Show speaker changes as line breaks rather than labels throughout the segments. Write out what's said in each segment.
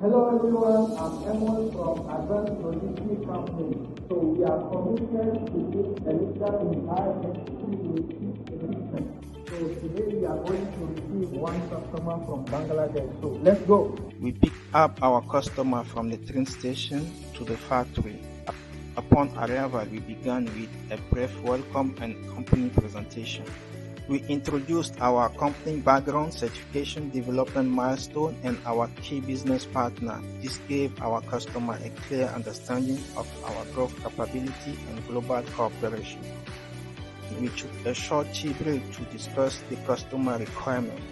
Hello everyone, I'm Emil from Advanced Logistics Company. So we are committed to make the leader in high efficiency equipment. So today we are going to receive one customer from Bangladesh. So let's go.
We pick up our customer from the train station to the factory. Upon arrival, we began with a brief welcome and company presentation. We introduced our company background, certification, development milestone, and our key business partner. This gave our customer a clear understanding of our growth capability and global cooperation. We took a short tea break to discuss the customer requirement.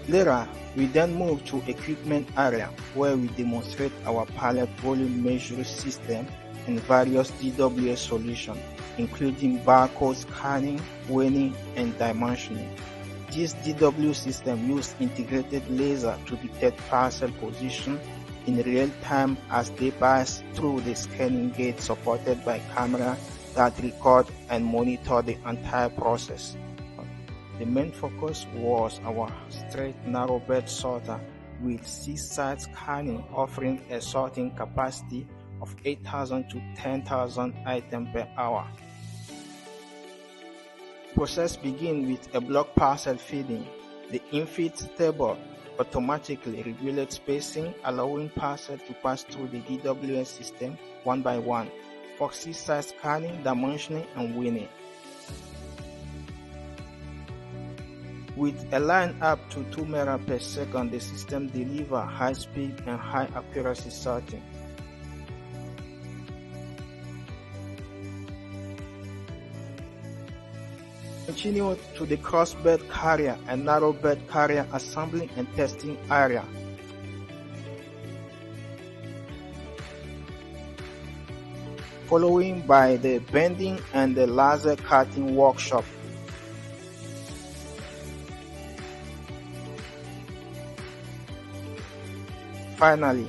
Later, we then moved to equipment area where we demonstrate our pallet volume measuring system and various DWS solutions, including barcode scanning, weighing, and dimensioning. This DW system uses integrated laser to detect parcel position in real time as they pass through the scanning gate, supported by camera that record and monitor the entire process. The main focus was our straight narrow bed sorter with 6-side scanning, offering a sorting capacity of 8,000 to 10,000 items per hour. Process begins with a block parcel feeding. The infeed table automatically regulates spacing, allowing parcel to pass through the DWS system one by one for 6-side scanning, dimensioning, and weighing. With a line up to 2 MB per second, the system delivers high speed and high accuracy sorting. Continue to the cross bed carrier and narrow bed carrier assembling and testing area. Following by the bending and the laser cutting workshop. Finally,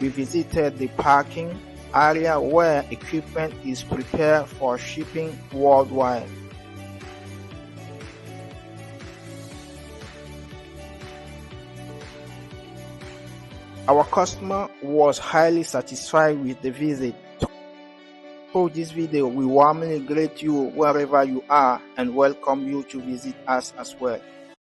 we visited the parking area where equipment is prepared for shipping worldwide. Our customer was highly satisfied with the visit. For this video, we warmly greet you wherever you are and welcome you to visit us as well.